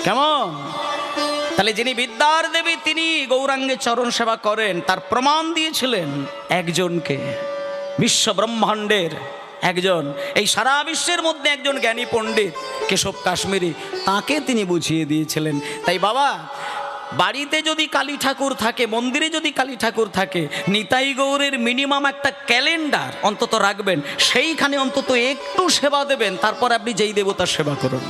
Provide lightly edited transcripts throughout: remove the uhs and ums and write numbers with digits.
কেমন? তাহলে যিনি বিদ্যার দেবী তিনি গৌরাঙ্গের চরণ সেবা করেন, তার প্রমাণ দিয়েছিলেন একজনকে, বিশ্ব ব্রহ্মাণ্ডের একজন, এই সারা বিশ্বের মধ্যে একজন জ্ঞানী পণ্ডিত কেশব কাশ্মীরি, তাকে তিনি বুঝিয়ে দিয়েছিলেন। তাই বাবা, বাড়িতে যদি কালী ঠাকুর থাকে, মন্দিরে যদি কালী ঠাকুর থাকে, নিতাই গৌরের মিনিমাম একটা ক্যালেন্ডার অন্তত রাখবেন, সেইখানে অন্তত একটু সেবা দেবেন, তারপর আপনি যেই দেবতার সেবা করুন।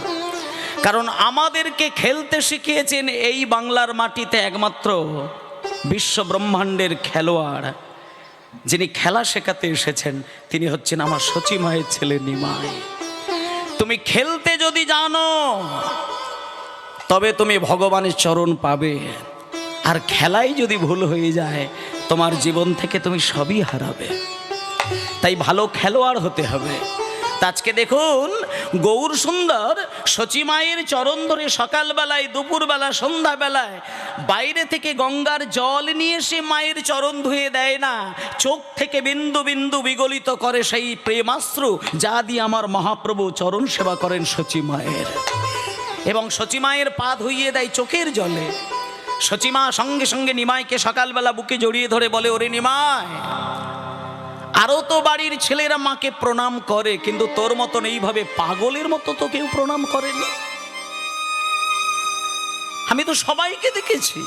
কারণ আমাদেরকে খেলতে শিখিয়েছেন এই বাংলার মাটিতে একমাত্র বিশ্ব ব্রহ্মাণ্ডের খেলোয়াড়, যিনি খেলা শেখাতে এসেছেন তিনি হচ্ছেন আমার সচি মায়ের ছেলে নিমাই। তুমি খেলতে যদি জানো তবে তুমি ভগবানের চরণ পাবে, আর খেলাই যদি ভুল হয়ে যায় তোমার জীবন থেকে তুমি সবই হারাবে। তাই ভালো খেলোয়াড় হতে হবে। আজকে দেখুন, গৌর সুন্দর সচি মায়ের চরণ ধরে সকালবেলায়, দুপুরবেলা, সন্ধ্যাবেলায় বাইরে থেকে গঙ্গার জল নিয়ে এসে মায়ের চরণ ধুয়ে দেয় না, চোখ থেকে বিন্দু বিন্দু বিগলিত করে সেই প্রেমাশ্রু, যা দিয়ে আমার মহাপ্রভু চরণ সেবা করেন সচি মায়ের। এবং সচি মায়ের পা ধুইয়ে দেয় চোখের জলে। সচি মা সঙ্গে সঙ্গে নিমাইকে সকালবেলা বুকে জড়িয়ে ধরে বলে, ওরে নিমাই, আরো তো বাড়ির ছেলেরা মাকে প্রণাম করে, কিন্তু তোর মতন এইভাবে পাগলের মতো তো কেউ প্রণাম করেনি। আমি তো সবাইকে দেখেছি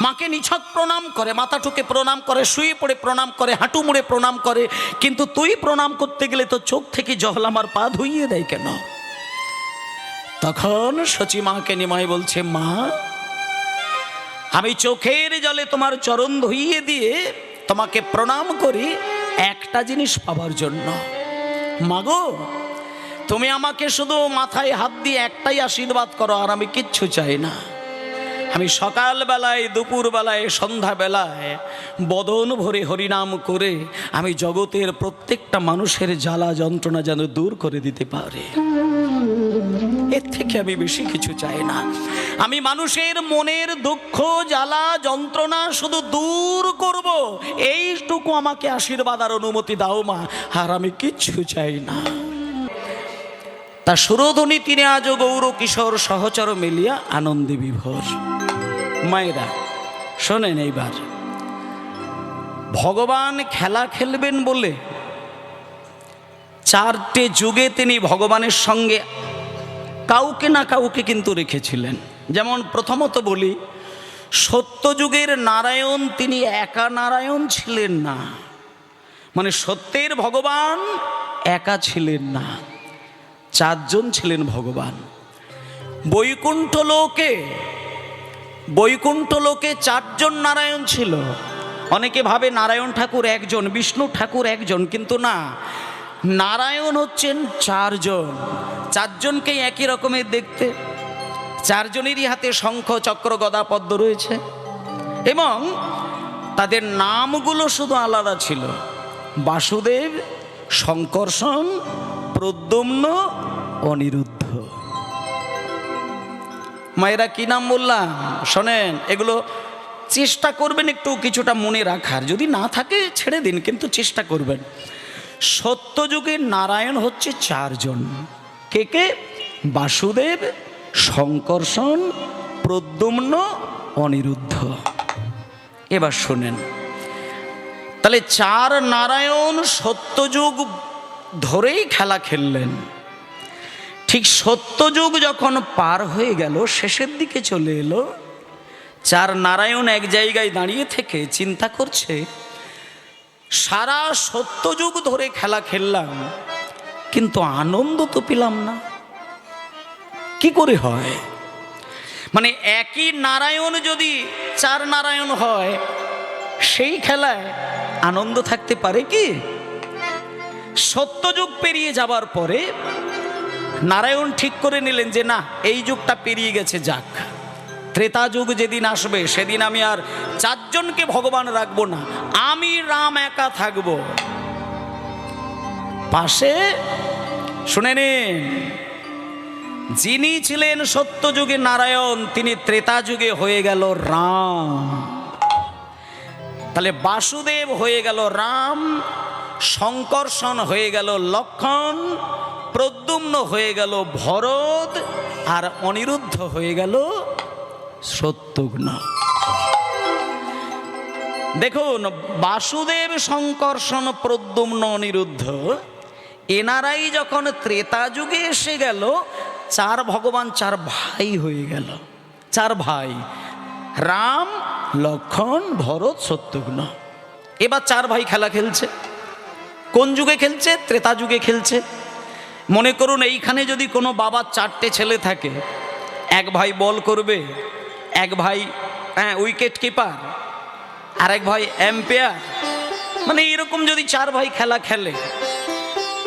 মাকে নিছক প্রণাম করে, মাথা ঠুকে প্রণাম করে, শুয়ে পড়ে প্রণাম করে, হাঁটু মুড়ে প্রণাম করে, কিন্তু তুই প্রণাম করতে গেলে তো চোখ থেকে জল আমার পা ধুইয়ে দেয় কেন? তখন সচি মাকে নিমাই বলছে, মা, আমি চোখের জলে তোমার চরণ ধুইয়ে দিয়ে তোমাকে প্রণাম করি একটা জিনিস পাবার জন্য। মাগো, তুমি আমাকে শুধু মাথায় হাত দিয়ে একটাই আশীর্বাদ করো, আর আমি কিচ্ছু চাই না। আমি সকালবেলায়, দুপুরবেলায়, সন্ধ্যাবেলায় বদন ভরে হরিনাম করে আমি জগতের প্রত্যেকটা মানুষের জ্বালা যন্ত্রণা যেন দূর করে দিতে পারি। এর থেকে আমি বেশি কিছু চাই না। আমি মানুষের মনের দুঃখ, জ্বালা, যন্ত্রণা শুধু দূর করব, এইটুকু আমাকে আশীর্বাদ আর অনুমতি দাও মা, আর আমি কিচ্ছু চাই না। তা সুরধ্বনি তিনি আজও গৌর কিশোর সহচর মিলিয়া আনন্দে বিভোর। মায়েরা শোনেন, এইবার ভগবান খেলা খেলবেন বলে চারটে যুগে তিনি ভগবানের সঙ্গে কাউকে না কাউকে কিন্তু রেখেছিলেন। যেমন প্রথমত বলি, সত্যযুগের নারায়ণ তিনি একা নারায়ণ ছিলেন না, মানে সত্যের ভগবান একা ছিলেন না, চারজন ছিলেন ভগবান। বৈকুণ্ঠ লোকে চারজন নারায়ণ ছিল। অনেকে ভাবে নারায়ণ ঠাকুর একজন, বিষ্ণু ঠাকুর একজন, কিন্তু না, নারায়ণ হচ্ছেন চারজন। চারজনকেই একই রকমের দেখতে, চারজনেরই হাতে শঙ্খ, চক্র, গদা, পদ্ম রয়েছে, এবং তাদের নামগুলো শুধু আলাদা ছিল: বাসুদেব, শঙ্কর্ষণ, প্রদ্যুম্ন, অনিরুদ্ধ। মায়েরা কি নাম বললাম শোনেন, এগুলো চেষ্টা করবেন একটু কিছুটা মনে রাখার, যদি না থাকে ছেড়ে দিন, কিন্তু চেষ্টা করবেন। সত্যযুগের নারায়ণ হচ্ছে চারজন। কে কে? বাসুদেব, শঙ্কর্ষণ, প্রদ্যুম্ন, অনিরুদ্ধ। এবার শোনেন, তাহলে চার নারায়ণ সত্যযুগ ধরেই খেলা খেললেন। ঠিক সত্যযুগ যখন পার হয়ে গেল, শেষের দিকে চলে এলো, চার নারায়ণ এক জায়গায় দাঁড়িয়ে থেকে চিন্তা করছে, সারা সত্যযুগ ধরে খেলা খেললাম, কিন্তু আনন্দ তো পেলাম না, কি করে হয়? মানে একই নারায়ণ যদি চার নারায়ণ হয়, সেই খেলায় আনন্দ থাকতে পারে কি? সত্যযুগ পেরিয়ে যাবার পরে নারায়ণ ঠিক করে নিলেন যে না, এই যুগটা পেরিয়ে গেছে, যাক, ত্রেতা যুগ যেদিন আসবে সেদিন আমি আর চারজনকে ভগবান রাখবো না, আমি রাম একা থাকব। পাশে শুনে নিন, যিনি ছিলেন সত্যযুগে নারায়ণ, তিনি ত্রেতা যুগে হয়ে গেল রাম। তাহলে বাসুদেব হয়ে গেল রাম, শঙ্কর্ষণ হয়ে গেল লক্ষ্মণ, প্রদ্যুম্ন হয়ে গেল ভরত, আর অনিরুদ্ধ হয়ে গেল শত্রুঘ্ন। দেখুন, বাসুদেব, শঙ্কর্ষণ, প্রদ্যুম্ন, অনিরুদ্ধ এনারাই যখন ত্রেতা যুগে এসে গেল, চার ভগবান চার ভাই হয়ে গেল। চার ভাই, রাম, লক্ষ্মণ, ভরত, শত্রুঘ্ন। এবার চার ভাই খেলা খেলছে। কোন যুগে খেলছে? ত্রেতা যুগে খেলছে। মনে করুন এইখানে যদি কোনো বাবার চারটে ছেলে থাকে, এক ভাই বল করবে, এক ভাই উইকেট কিপার, আর এক ভাই এম্পায়ার, মানে এরকম যদি চার ভাই খেলা খেলে,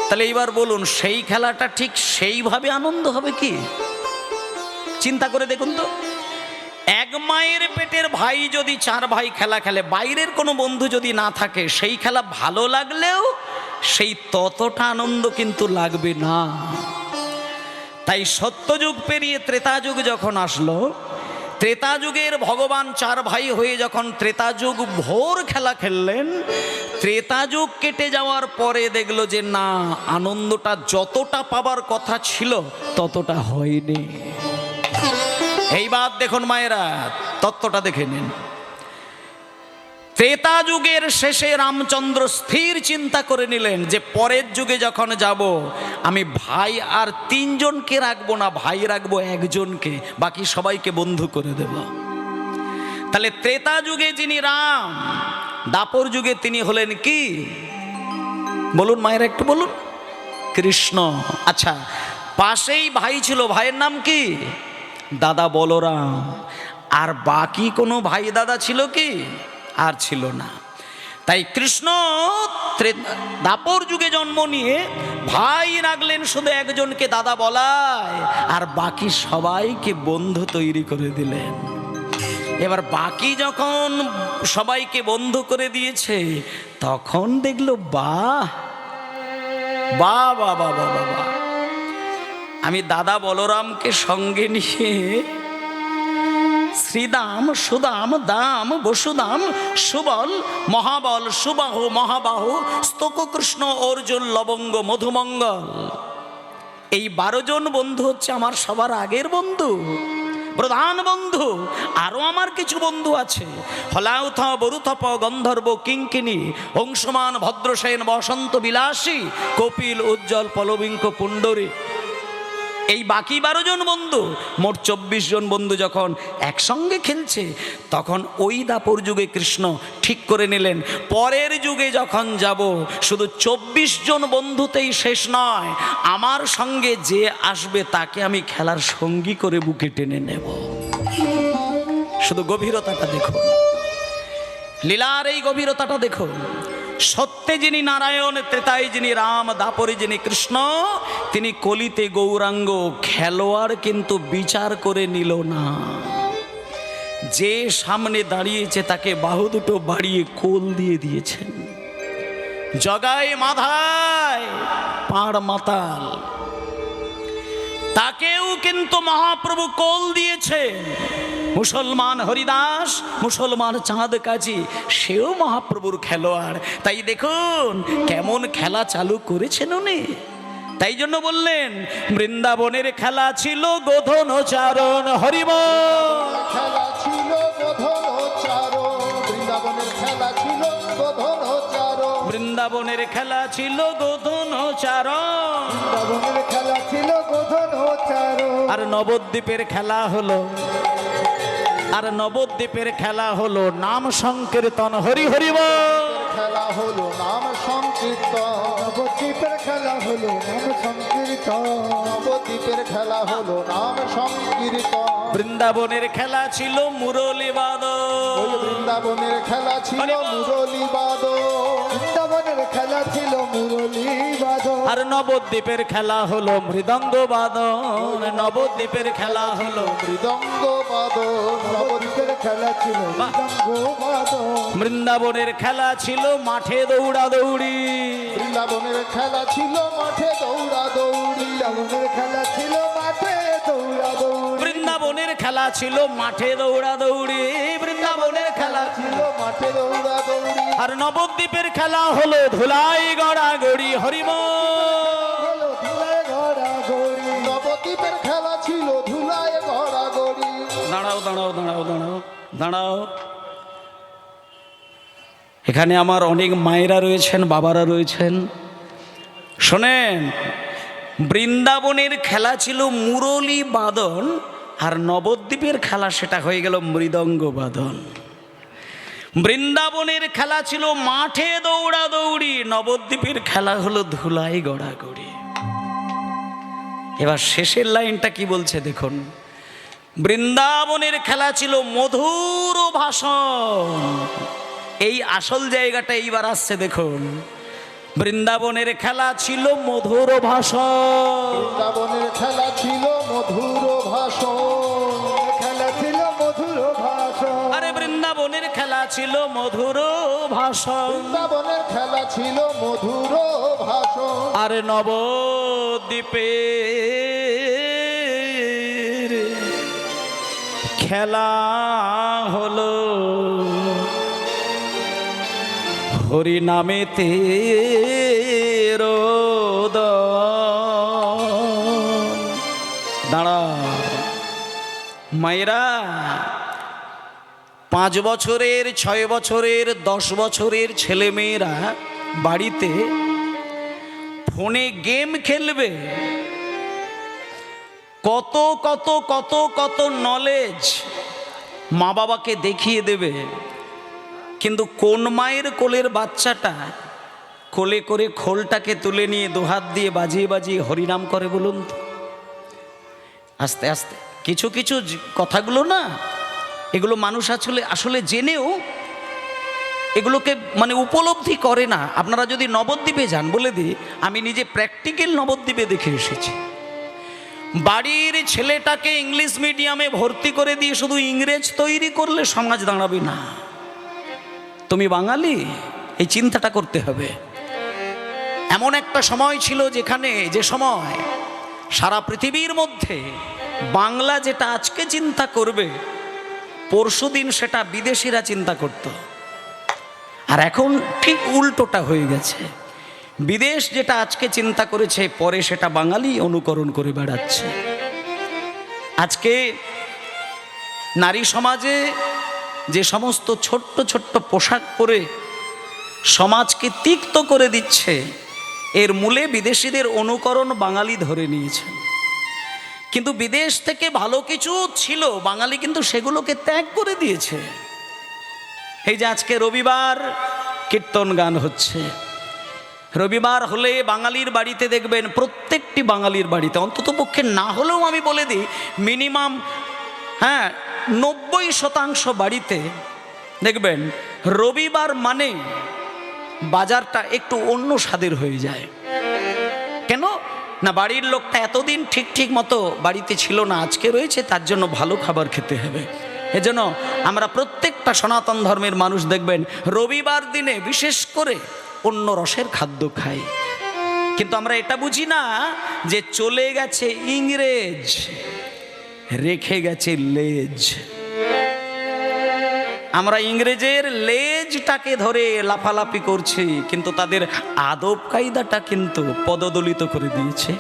তাহলে এইবার বলুন সেই খেলাটা ঠিক সেইভাবে আনন্দ হবে কি? চিন্তা করে দেখুন তো। এক মায়ের পেটের ভাই যদি চার ভাই খেলা খেলে, বাইরের কোনো বন্ধু যদি না থাকে, সেই খেলা ভালো লাগলেও সেই ততটা আনন্দ কিন্তু লাগবে না। তাই সত্যযুগ পেরিয়ে ত্রেতা যুগ যখন আসলো, ত্রেতা যুগের ভগবান চার ভাই হয়ে যখন ত্রেতা যুগ ভোর খেলা খেললেন, ত্রেতা যুগ কেটে যাওয়ার পরে দেখলো যে না, আনন্দটা যতটা পাবার কথা ছিল ততটা হয়নি। এইবার দেখুন মায়েরা, তত্ত্বটা দেখে নিন। ত্রেতা যুগের শেষে রামচন্দ্র স্থির চিন্তা করে নিলেন যে পরের যুগে যখন যাব, আমি ভাই আর তিনজনকে রাখবো না, ভাই রাখবো একজনকে, বাকি সবাইকে বন্ধু করে দেব। তাহলে ত্রেতা যুগে যিনি রাম, দাপর যুগে তিনি হলেন কি? বলুন মায়েরা, একটু বলুন। কৃষ্ণ। আচ্ছা, পাশেই ভাই ছিল, ভাইয়ের নাম কি? দাদা বলরাম। আর বাকি কোনো ভাই দাদা ছিল কি? আর ছিল না। তাই কৃষ্ণ দাপর যুগে জন্ম নিয়ে ভাই রাখলেন শুধু একজনকে, দাদা বলায়, আর বাকি সবাইকে বন্ধু তৈরি করে দিলেন। এবার বাকি যখন সবাইকে বন্ধু করে দিয়েছে, তখন দেখলো বাহ বাহ বাহ বাহ বাহ বাহ, আমি দাদা বলরামকে সঙ্গে নিয়ে শ্রীদাম, সুদাম, দাম, বসুদাম, সুবল, মহাবল, সুবাহু, মহাবাহু, স্তক, কৃষ্ণ, অর্জুন, লবঙ্গ, মধুমঙ্গল, এই 12 জন বন্ধু হচ্ছে আমার সবার আগের বন্ধু, প্রধান বন্ধু। আরো আমার কিছু বন্ধু আছে, হলাউথ, বরুথপ, গন্ধর্ব, কিঙ্কিনী, অংশমান, ভদ্রসেন, বসন্ত বিলাসী, কপিল, উজ্জ্বল, পলবিঙ্ক, পুণ্ডরী, এই বাকি 12 জন বন্ধু, মোট 24 জন বন্ধু যখন একসঙ্গে খেলছে, তখন ওই দাপর যুগে কৃষ্ণ ঠিক করে নিলেন পরের যুগে যখন যাব, শুধু 24 জন বন্ধুতেই শেষ নয়, আমার সঙ্গে যে আসবে তাকে আমি খেলার সঙ্গী করে বুকে টেনে নেব। শুধু গভীরতাটা দেখুন, লীলার এই গভীরতাটা দেখুন। সত্যে যিনি নারায়ণ, ত্রেতায় যিনি রাম, দাপরে যিনি কৃষ্ণ, তিনি কলিতে গৌরাঙ্গ। খেলোয়াড় কিন্তু বিচার করে নিল না, যে সামনে দাঁড়িয়েছে তাকে বাহু দুটো বাড়িয়ে কোল দিয়ে দিয়েছেন। জগায় মাধায় পাড় মাতাল, তাকেও কিন্তু মহাপ্রভু কোল দিয়েছেন। মুসলমান হরিদাস, মুসলমান চাঁদ কাজী, সেও মহাপ্রভুর খেলোয়াড়। তাই দেখুন কেমন খেলা চালু করেছেন উনি। তাই জন্য বললেন বৃন্দাবনের খেলা ছিল গোধন চারণ, হরিবল খেলা ছিল গোধন চারণ, বৃন্দাবনের খেলা ছিল গোধন চারণ, বৃন্দাবনের খেলা ছিল গোধন চারণ, বৃন্দাবনের খেলা ছিল গোধন চারণ। আর নবদ্বীপের খেলা হলো, আর নবদ্বীপের খেলা হলো নাম সংকীর্তন, হরি হরি বল। খেলা হলো নাম সংকীর্তন, নবদ্বীপের খেলা হলো নাম সংকীর্তন, নবদ্বীপের খেলা হলো নাম সংকীর্তন। বৃন্দাবনের খেলা ছিল মুরলী বাদন, ওই বৃন্দাবনের খেলা ছিল মুরলী বাদন, বৃন্দাবনের খেলা ছিল মুরলী বাদন। আর নবদ্বীপের খেলা হলো মৃদঙ্গ বাদন, নবদ্বীপের খেলা হলো মৃদঙ্গ বাদন, নবদ্বীপের খেলা ছিল মৃদঙ্গ বাদন। বৃন্দাবনের খেলা ছিল মাঠে দৌড়া দৌড়ি, বৃন্দাবনের খেলা ছিল মাঠে দৌড়া দৌড়ি, বৃন্দাবনের খেলা ছিল মাঠে দৌড়া দৌড়ি, বৃন্দাবনের খেলা ছিল মাঠে দৌড়া দৌড়ি, বৃন্দাবনের খেলা ছিল মাঠে দৌড়া দৌড়ি। আর নবদ্বীপের খেলা হলো ধুলাই গড়াগড়ি, হরিবল। হলো ধুলায় গড়াগড়ি, নবদ্বীপের খেলা ছিল দাঁড়াও দাঁড়াও দাঁড়াও দাঁড়াও। এখানে আমার অনেক মায়েরা রয়েছেন, বাবারা রয়েছেন, শোনেন। বৃন্দাবনের খেলা ছিল মুরলী বাদন, আর নবদ্বীপের খেলা সেটা হয়ে গেল মৃদঙ্গ বাদন। বৃন্দাবনের খেলা ছিল মাঠে দৌড়াদৌড়ি, নবদ্বীপের খেলা হলো ধুলাই গড়াগড়ি। এবার শেষের লাইনটা কি বলছে দেখুন। বৃন্দাবনের খেলা ছিল মধুর ভাষণ। এই আসল জায়গাটা এইবার আসছে দেখুন। বৃন্দাবনের খেলা ছিল মধুর ভাষণ। বৃন্দাবনের খেলা ছিল মধুর ভাষণ, খেলা ছিল মধুর ভাষণ। আরে বৃন্দাবনের খেলা ছিল মধুর ভাষণ, বৃন্দাবনের খেলা ছিল মধুর ভাষণ। আরে নবদ্বীপের খেলা হলো হরি নামেতে দাঁড়া মায়েরা। 5 বছরের, 6 বছরের, 10 বছরের ছেলে মেয়েরা বাড়িতে ফোনে গেম খেলবে, কত কত কত কত নলেজ মা বাবাকে দেখিয়ে দেবে। কিন্তু কোন মায়ের কোলের বাচ্চাটা কোলে করে খোলটাকে তুলে নিয়ে দুহাত দিয়ে বাজিয়ে বাজিয়ে হরিনাম করে বলুন তো? আস্তে আস্তে কিছু কিছু কথাগুলো না, এগুলো মানুষ আসলে জেনেও এগুলোকে মানে উপলব্ধি করে না। আপনারা যদি নবদ্বীপে যান, বলে দিই, আমি নিজে প্র্যাকটিক্যাল নবদ্বীপে দেখে এসেছি। বাড়ির ছেলেটাকে ইংলিশ মিডিয়ামে ভর্তি করে দিয়ে শুধু ইংরেজ তৈরি করলে সমাজ দাঁড়াবে না। তুমি বাঙালি, এই চিন্তাটা করতে হবে। এমন একটা সময় ছিল যেখানে, যে সময় সারা পৃথিবীর মধ্যে বাংলা যেটা আজকে চিন্তা করবে, পরশুদিন সেটা বিদেশিরা চিন্তা করত। আর এখন ঠিক উল্টোটা হয়ে গেছে। বিদেশ যেটা আজকে চিন্তা করেছে, পরে সেটা বাঙালি অনুকরণ করে বেড়াচ্ছে। আজকে নারী সমাজে যে সমস্ত ছোট্ট ছোট্ট পোশাক পরে সমাজকে তিক্ত করে দিচ্ছে, এর মূলে বিদেশিদের অনুকরণ বাঙালি ধরে নিয়েছে। কিন্তু বিদেশ থেকে ভালো কিছু ছিল, বাঙালি কিন্তু সেগুলোকে ত্যাগ করে দিয়েছে। এই যে আজকে রবিবার কীর্তন গান হচ্ছে, রবিবার হলে বাঙালির বাড়িতে দেখবেন, প্রত্যেকটি বাঙালির বাড়িতে অন্তত পক্ষে না হলেও আমি বলে দিই মিনিমাম 90% বাড়িতে দেখবেন রবিবার মানে বাজারটা একটু অন্য স্বাদের হয়ে যায়। কেন না, বাড়ির লোকটা এতদিন ঠিক মতো বাড়িতে ছিল না, আজকে রয়েছে, তার জন্য ভালো খাবার খেতে হবে। এজন্য আমরা প্রত্যেকটা সনাতন ধর্মের মানুষ দেখবেন রবিবার দিনে বিশেষ করে অন্য রসের খাদ্য খাই। কিন্তু আমরা এটা বুঝি না যে চলে গেছে ইংরেজ, রেখে গেছে লেজ। আমরা ইংরেজের লেজটাকে ধরে লাফালাফি করছি, কিন্তু তাদের আদব কায়দাটা কিন্তু পদদলিত করে দিয়েছে।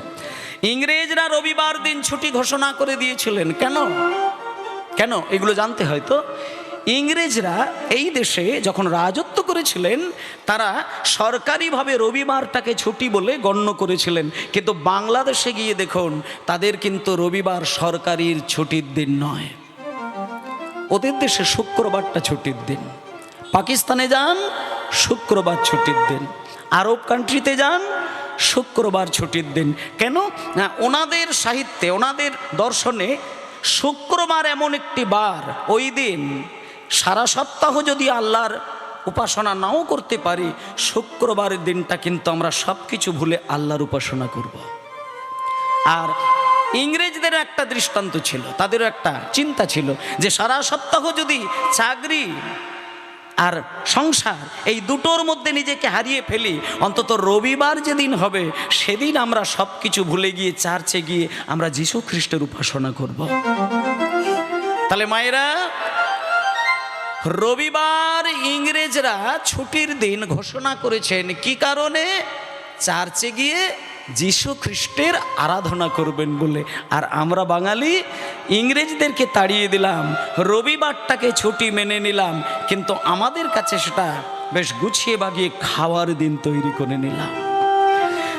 ইংরেজরা রবিবার দিন ছুটি ঘোষণা করে দিয়েছিলেন। কেন এগুলো জানতে হয় তো। ইংরেজরা এই দেশে যখন রাজত্ব করেছিলেন, তারা সরকারিভাবে রবিবারটাকে ছুটি বলে গণ্য করেছিলেন। কিন্তু বাংলাদেশে গিয়ে দেখুন, তাদের কিন্তু রবিবার সরকারির ছুটির দিন নয়, ওদের দেশে শুক্রবারটা ছুটির দিন। পাকিস্তানে যান, শুক্রবার ছুটির দিন। আরব কান্ট্রিতে যান, শুক্রবার ছুটির দিন। কেন না, ওনাদের সাহিত্যে, ওনাদের দর্শনে শুক্রবার এমন একটি বার, ওই দিন সারা সপ্তাহ যদি আল্লাহর উপাসনা নাও করতে পারি, শুক্রবারের দিনটা কিন্তু আমরা সব কিছু ভুলে আল্লাহর উপাসনা করব। আর ইংরেজদের একটা দৃষ্টান্ত ছিল, তাদেরও একটা চিন্তা ছিল যে সারা সপ্তাহ যদি চাকরি আর সংসার এই দুটোর মধ্যে নিজেকে হারিয়ে ফেলি, অন্তত রবিবার যেদিন হবে সেদিন আমরা সব কিছু ভুলে গিয়ে চার্চে গিয়ে আমরা যীশু খ্রিস্টের উপাসনা করব। তাহলে মায়েরা, রবিবার ইংরেজরা ছুটির দিন ঘোষণা করেছেন কি কারণে? চার্চে গিয়ে যীশু খ্রিস্টের আরাধনা করবেন বলে। আর আমরা বাঙালি ইংরেজদেরকে তাড়িয়ে দিলাম, রবিবারটাকে ছুটি মেনে নিলাম, কিন্তু আমাদের কাছে সেটা বেশ গুছিয়ে বাগিয়ে খাওয়ার দিন তৈরি করে নিলাম।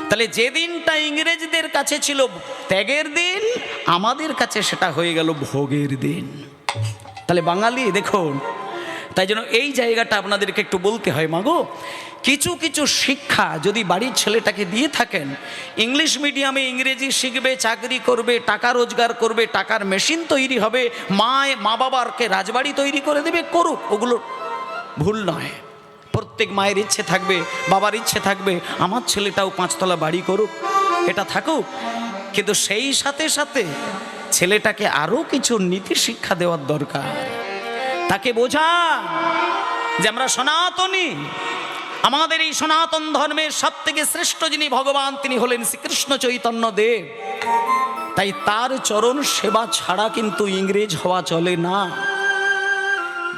তাহলে যে দিনটা ইংরেজদের কাছে ছিল ত্যাগের দিন, আমাদের কাছে সেটা হয়ে গেল ভোগের দিন। তাহলে বাঙালি দেখুন, তাই জন্য এই জায়গাটা আপনাদেরকে একটু বলতে হয়, মাগো কিছু কিছু শিক্ষা যদি বাড়ির ছেলেটাকে দিয়ে থাকেন, ইংলিশ মিডিয়ামে ইংরেজি শিখবে, চাকরি করবে, টাকা রোজগার করবে, টাকার মেশিন তৈরি হবে, মা বাবারকে রাজবাড়ি তৈরি করে দেবে, করুক, ওগুলো ভুল নয়। প্রত্যেক মায়ের ইচ্ছে থাকবে, বাবার ইচ্ছে থাকবে আমার ছেলেটাও 5 তলা বাড়ি করুক, এটা থাকুক, কিন্তু সেই সাথে সাথে ছেলেটাকে আরও কিছু নীতি শিক্ষা দেওয়ার দরকার। তাকে বোঝা যে আমরা সনাতনী, আমাদের এই সনাতন ধর্মের সব থেকে শ্রেষ্ঠ যিনি ভগবান তিনি হলেন শ্রীকৃষ্ণ চৈতন্য দেব। তাই তার চরণ সেবা ছাড়া কিন্তু ইংরেজ হওয়া চলে না।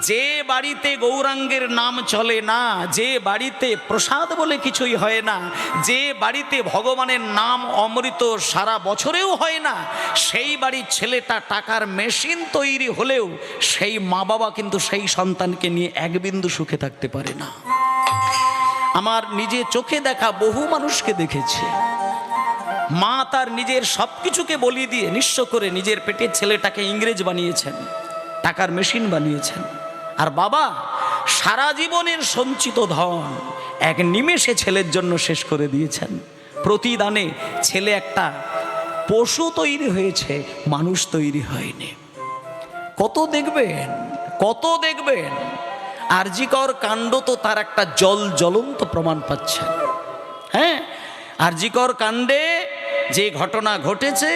যে বাড়িতে গৌরাঙ্গের নাম চলে না, যে বাড়িতে প্রসাদ বলে কিছুই হয় না, যে বাড়িতে ভগবানের নাম অমৃত সারা বছরেও হয় না, সেই বাড়ির ছেলেটা টাকার মেশিন তৈরি হলেও সেই মা বাবা কিন্তু সেই সন্তানকে নিয়ে এক বিন্দু সুখে থাকতে পারে না। আমার নিজে চোখে দেখা বহু মানুষকে দেখেছি, মা তার নিজের সব কিছুকে বলি দিয়ে নিঃস্ব করে নিজের পেটের ছেলেটাকে ইংরেজ বানিয়েছেন, টাকার মেশিন বানিয়েছেন, আর বাবা সারা জীবনের সঞ্চিত ধন এক নিমেষে ছেলের জন্য শেষ করে দিয়েছেন। প্রতিদানে ছেলে একটা পশু তৈরি হয়েছে, মানুষ তৈরি হয়নি। কত দেখবেন, কত দেখবেন। আরজিকর কাণ্ড তো তার একটা জ্বলন্ত প্রমাণ পাচ্ছেন। হ্যাঁ, আরজিকর কাণ্ডে যে ঘটনা ঘটেছে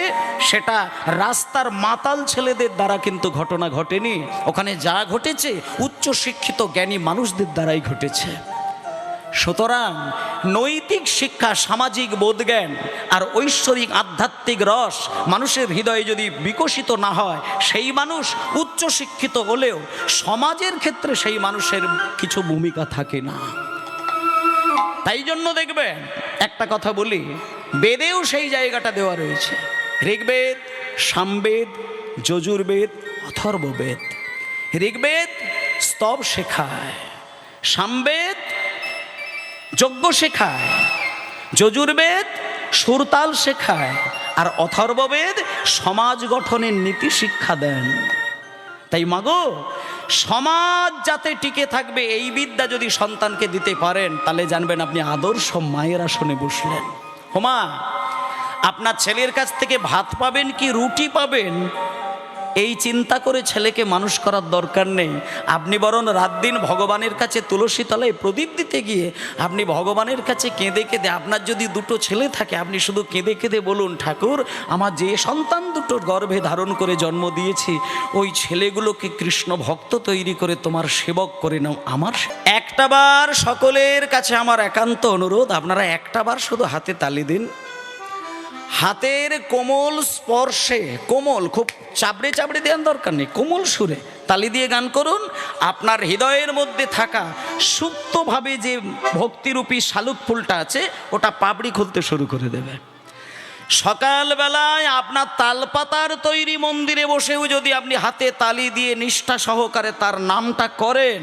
সেটা রাস্তার মাতাল ছেলেদের দ্বারা কিন্তু ঘটনা ঘটেনি, ওখানে যা ঘটেছে উচ্চ শিক্ষিত জ্ঞানী মানুষদের দ্বারাই ঘটেছে। সুতরাং নৈতিক শিক্ষা, সামাজিক বোধজ্ঞান আর ঐশ্বরিক আধ্যাত্মিক রস মানুষের হৃদয়ে যদি বিকশিত না হয়, সেই মানুষ উচ্চ শিক্ষিত হলেও সমাজের ক্ষেত্রে সেই মানুষের কিছু ভূমিকা থাকে না। তাই জন্য দেখবেন, একটা কথা বলি, বেদেও সেই জায়গাটা দেওয়া রয়েছে। ঋগ্বেদ, সামবেদ, যজুর্বেদ, অথর্ববেদ। ঋগ্বেদ স্তব শেখায়, সামবেদ যজ্ঞ শেখায়, যজুর্বেদ সুরতাল শেখায়, আর অথর্ববেদ সমাজ গঠনের নীতি শিক্ষা দেন। তাই মাগো, সমাজ যাতে টিকে থাকবে এই বিদ্যা যদি সন্তানকে দিতে পারেন, তাহলে জানবেন আপনি আদর্শ মায়ের আসনে বসলেন। হোমা, আপনার ছেলের কাছ থেকে ভাত পাবেন কি রুটি পাবেন, এই চিন্তা করে ছেলেকে মানুষ করার দরকার নেই। আপনি বরং রাত দিন ভগবানের কাছে তুলসী তলায় প্রদীপ দিতে গিয়ে আপনি ভগবানের কাছে কেঁদে কেঁদে, আপনার যদি 2টো ছেলে থাকে, আপনি শুধু কেঁদে কেঁদে বলুন, ঠাকুর আমার যে সন্তান 2টোর গর্ভে ধারণ করে জন্ম দিয়েছি, ওই ছেলেগুলোকে কৃষ্ণ ভক্ত তৈরি করে তোমার সেবক করে নাও। আমার একটাবার সকলের কাছে আমার একান্ত অনুরোধ, আপনারা একটাবার শুধু হাতে তালি দিন। হাতের কোমল স্পর্শে, কোমল, খুব চাবড়ে চাবড়ে দেওয়ার দরকার নেই, কোমল সুরে তালি দিয়ে গান করুন। আপনার হৃদয়ের মধ্যে থাকা সুপ্তভাবে যে ভক্তিরূপী শালুক ফুলটা আছে, ওটা পাপড়ি খুলতে শুরু করে দেবে। সকালবেলায় আপনার তালপাতার তৈরি মন্দিরে বসেও যদি আপনি হাতে তালি দিয়ে নিষ্ঠা সহকারে তার নামটা করেন,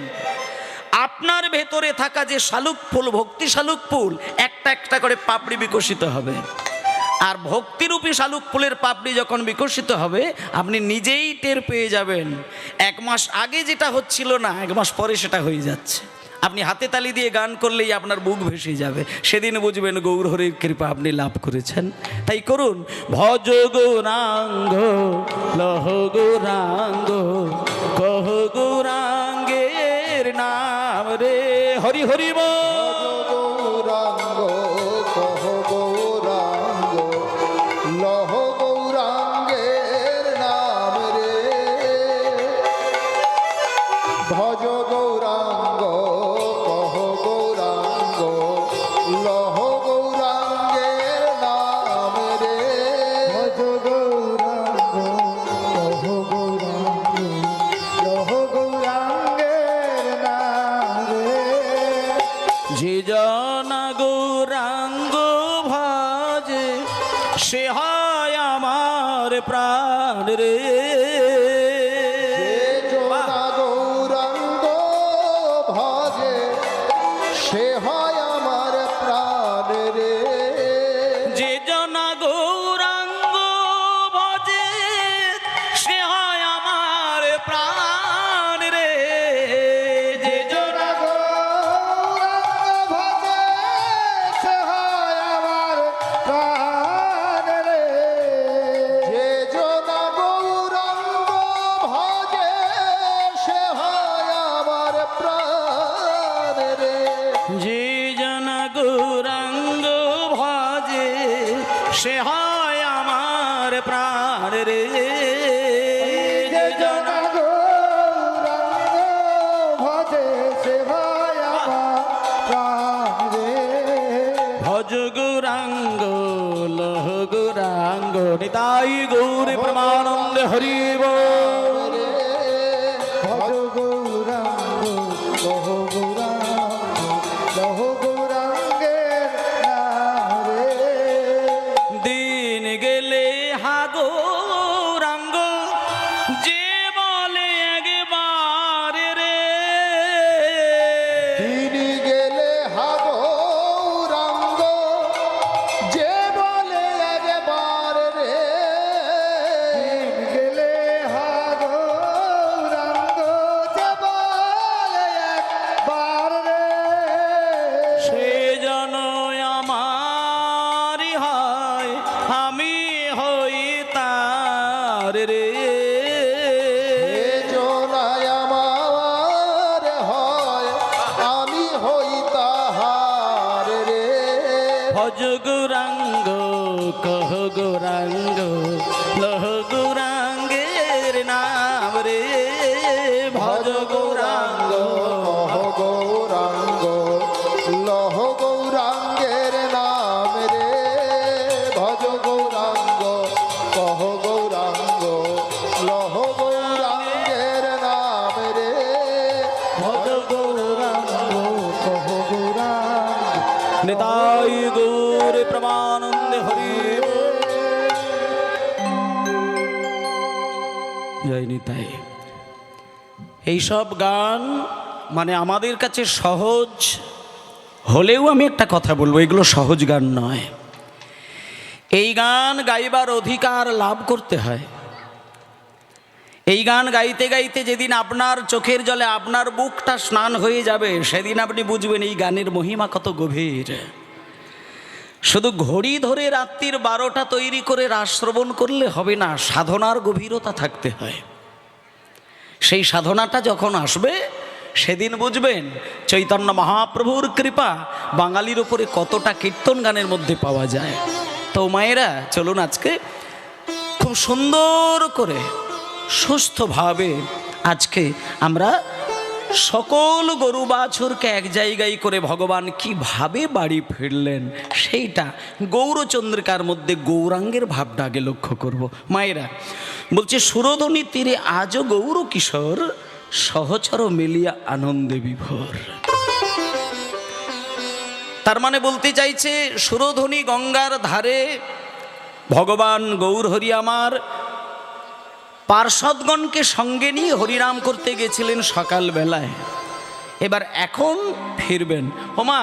আপনার ভেতরে থাকা যে শালুক ফুল, ভক্তি শালুক ফুল, একটা একটা করে পাপড়ি বিকশিত হবে। আর ভক্তিরূপী শালুক ফুলের পাপড়ি যখন বিকশিত হবে, আপনি নিজেই টের পেয়ে যাবেন 1 মাস আগে যেটা হচ্ছিল না, 1 মাস পরে সেটা হয়ে যাচ্ছে। আপনি হাতে তালি দিয়ে গান করলেই আপনার বুক ভেসে যাবে, সেদিন বুঝবেন গৌরহরির কৃপা আপনি লাভ করেছেন। তাই করুন, ভজ গৌরাঙ্গ লহ গৌরাঙ্গ কহ গৌরাঙ্গের নাম রে, হরি হরি গৌরাঙ্গ কহ গৌরাঙ্গ লহ গৌরাঙ্গের নাম রে, ভজ গৌরাঙ্গ কহ গৌরাঙ্গ লহ গৌরাঙ্গের নাম রে, ভজ গৌরাঙ্গ কহ গৌরাঙ্গ লহ গৌরাঙ্গের নাম রে। রে ভজ গৌরাঙ্গ লহ গৌরাঙ্গ লহ গৌরাঙ্গের নাম রে দিন গেলে হাগো রাঙ্গ যে বলে একবার রে তিনি গেলে হাগৌরাঙ্গ যে বলে একবার রে তিনি গেলে হাগৌরাঙ্গ যে বলে একবার রে সে জন আমারই হয় আমি হই তার রে জনায় আমার হয় আমি হই তাহার রে ভজ গৌরাঙ্গ কহ গৌরাঙ্গ লহ গৌরাঙ্গের নাম রে ভজ গৌরাঙ্গ কহ গৌরাঙ্গ লহ গৌরাঙ্গের নাম রে ভজ গৌরাঙ্গ কহ গৌরাঙ্গ লহ গৌরাঙ্গের নাম রে ভজ গৌরাঙ্গ কহ গৌরাঙ্গ নিতাই গৌর প্রমানন্দে হরি জয় নিতাই। এইসব গান মানে আমাদের কাছে সহজ হলেও আমি একটা কথা বলবো, এগুলো সহজ গান নয়। এই গান গাইবার অধিকার লাভ করতে হয়। এই গান গাইতে গাইতে যেদিন আপনার চোখের জলে আপনার বুকটা স্নান হয়ে যাবে, সেদিন আপনি বুঝবেন এই গানের মহিমা কত গভীর। শুধু ঘড়ি ধরে রাত্রির 12টা তৈরি করে রাস শ্রবণ করলে হবে না, সাধনার গভীরতা থাকতে হয়। সেই সাধনাটা যখন আসবে সেদিন বুঝবেন চৈতন্য মহাপ্রভুর কৃপা বাঙালির উপরে কতটা কীর্তন গানের মধ্যে পাওয়া যায়। তো মায়েরা চলুন আজকে খুব সুন্দর করে সুস্থভাবে আজকে আমরা সকল গরু বাছুরকে এক জায়গায় করে ভগবান কিভাবে বাড়ি ফিরলেন সেইটা গৌরচন্দ্রিকার মধ্যে গৌরাঙ্গের ভাবটা আগে লক্ষ্য করব। মায়েরা বলছে সুরধনী তীরে আজও গৌর কিশোর সহচর মেলিয়া আনন্দে বিভোর। তার মানে বলতে চাইছে সুরধনী গঙ্গার ধারে ভগবান গৌর হরি আমার পার্ষদগণকে সঙ্গে নিয়ে হরিনাম করতে গেছিলেন সকালবেলায়, এবার এখন ফিরবেন। ওমা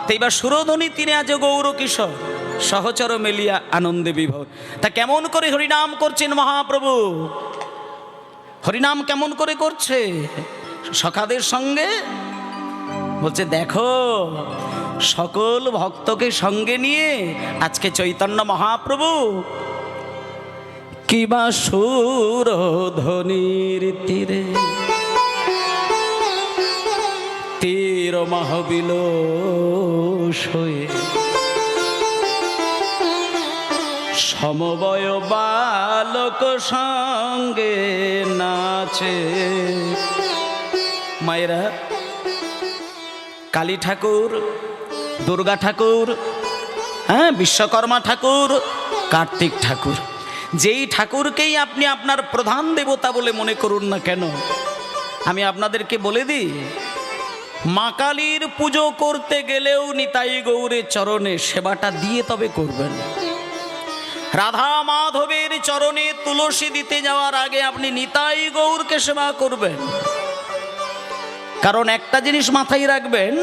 তো এবার সুরধনী তিনি আজ গৌর কিশোর সহচর মেলিয়া আনন্দে বিভোর। তা কেমন করে হরিনাম করছেন মহাপ্রভু? হরিনাম কেমন করে করছে? সখাদের সঙ্গে বলছে দেখো সকল ভক্তকে সঙ্গে নিয়ে আজকে চৈতন্য মহাপ্রভু কিবা সুরধনির তীরে তীর মহবিল শোয়ে সমবয় বালক সঙ্গে নাচে। মায়েরা কালী ঠাকুর, দুর্গা ঠাকুর, হ্যাঁ বিশ্বকর্মা ঠাকুর, কার্তিক ঠাকুর, যেই ঠাকুরকেই আপনি আপনার প্রধান দেবতা বলে মনে করুন না কেন, আমি আপনাদেরকে বলে দিই মা কালীর পুজো করতে গেলেও নিতাই গৌরের চরণে সেবাটা দিয়ে তবে করবেন। রাধা মাধবের চরণে তুলসী দিতে যাওয়ার আগে আপনি নিতাই গৌরকে সেবা করবেন। কারণ একটা জিনিস মাথায় রাখবেন,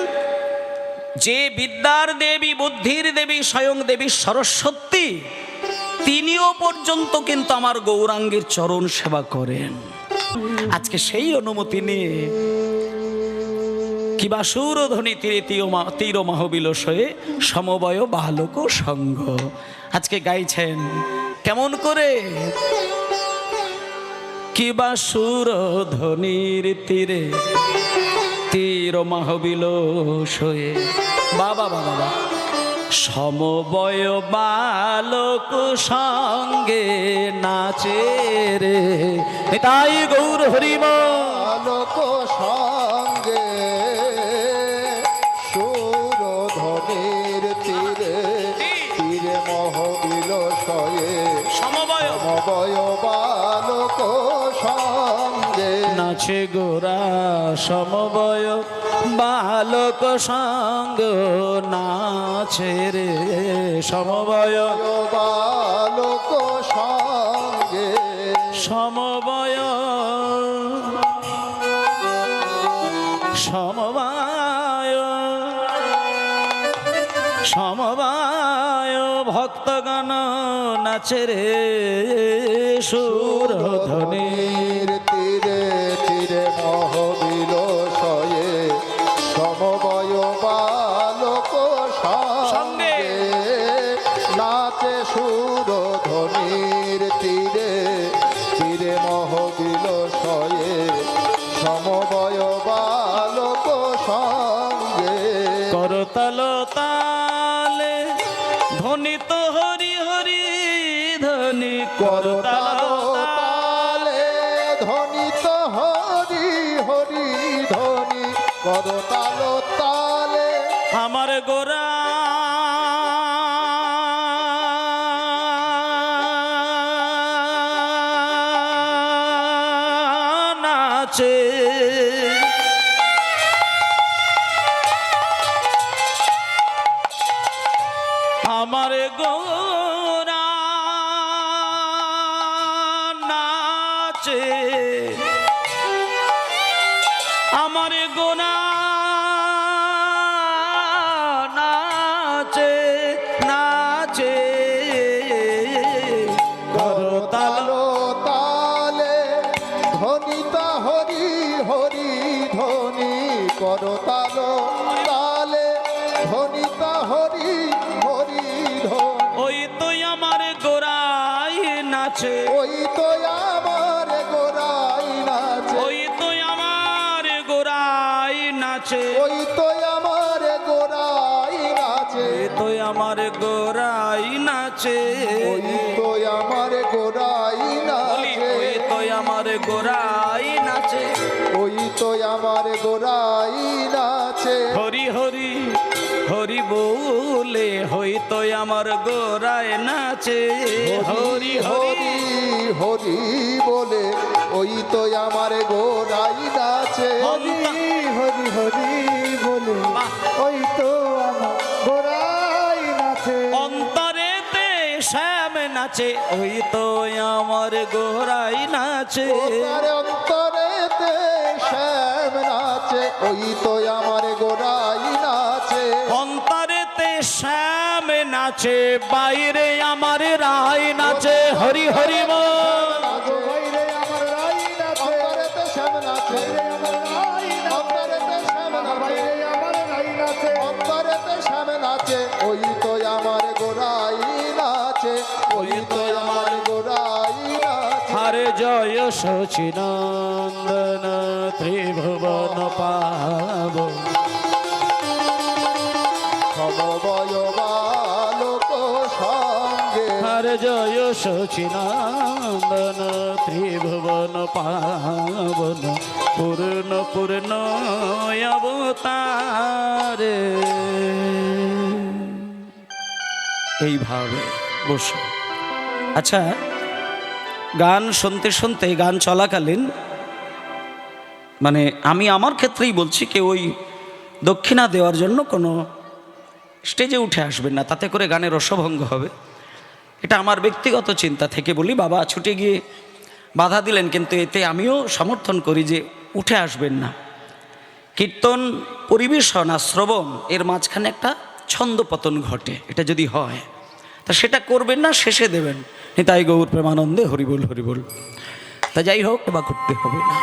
যে বিদ্যার দেবী বুদ্ধির দেবী স্বয়ং দেবী সরস্বতী তিনিও পর্যন্ত কিন্তু আমার গৌরাঙ্গের চরণ সেবা করেন। আজকে সেই অনুমতি নিয়ে কিবা সুরধ্বনি তীরে তীর মহবিল শোয়ে সমবয় বালক সঙ্গ আজকে গাইছেন কেমন করে? কিবা সুরধ্বনির তীরে তীর মহবিল শোয়ে বাবা বাবা সমবয় বালক সঙ্গে নাচে রে তাই গৌর হরিম বালক সঙ্গে সুরধনির তীরে তীরে মহবিল শয়ে সমবয় সমবয় বালক সঙ্গে নাচে গোরা সমবয় বালক সঙ্গ নাচে রে সমবয় বালক সঙ্গে সমবয় সমবায় সমবায় ভক্তগণ নাচে রে সুরধ্বনি তীরে তীরে মহবিল শয়ে সমবয় বালক সঙ্গে নাচে সুরধ্বনির তীরে তীরে মহবিল শয়ে সমবয় বালক সঙ্গে করতাল তালে ধ্বনিত হরি হরি ধ্বনি করতাল করতালে ধ্বনিত হরি হরি ধ্বনি করতাল তালে আমার গোরা নাচে আমার গোরা নাচে আমার গোরা নাচে নাচে করতাল তালে ধ্বনিত হরি হরি ধ্বনি করতাল তালে ধ্বনিত হরি হরি ধ্বনি ওই তো আমার গোরাই নাচে ওই তো আমার গোরাই নাচে ওই তো আমার গোরাই নাচে ওই তো আমার গোরাই নাচে ওই তো আমার গোরাই নাচে ওই তো আমার গোরাই বলি, নাচে ওই তো আমার গোরাই নাচে ওই তো আমার গোরাই নাচে হরি হরি হরি বলে হইতো আমার গোরায় নাচে হরি হরি হরি বলে ওই তো আমার গোরাই নাচে হরি হরি বলে ওই তো আমার গোরাই নাচে অন্তরেতে শ্যাম নাচে ওই তো আমার গোরাই নাচে অন্তরেতে শ্যাম নাচে ওই তো আমার গোরাই নাচে অন্তরেতে শ্যাম নাচে বাইরে আমার রাই নাচে হরি হরি বল বাইরে আমার রাই নাচে অন্তরেতে শ্যাম নাচে আমার রাই অন্তরেতে শ্যাম বাইরে আমার রাই নাচে অন্তরেতে শ্যাম নাচে ওই তো আমার গোরাই নাচে ওই তো আমার গোরাই নাচে হরে জয় সচিনন্দন ত্রিভুবন পাব সমবয় বালক সঙ্গে হরে জয় সচিনন্দন ত্রিভুবন পাবন পূর্ণ পূর্ণ অবতারে এইভাবে বসে আচ্ছা গান শুনতে শুনতে গান চলাকালীন মানে আমি আমার ক্ষেত্রেই বলছি কেউ ওই দক্ষিণা দেওয়ার জন্য কোনো স্টেজে উঠে আসবেন না, তাতে করে গানের রসভঙ্গ হবে। এটা আমার ব্যক্তিগত চিন্তা থেকে বলি। বাবা ছুটে গিয়ে বাধা দিলেন, কিন্তু এতে আমিও সমর্থন করি যে উঠে আসবেন না। কীর্তন পরিবেশন আর শ্রবণ এর মাঝখানে একটা ছন্দপতন ঘটে, এটা যদি হয় তা সেটা করবেন না, শেষে দেবেন নিতাই গৌর প্রেমানন্দে হরিবোল হরিবোল। তা যাই হোক, এবার করতে হবে না।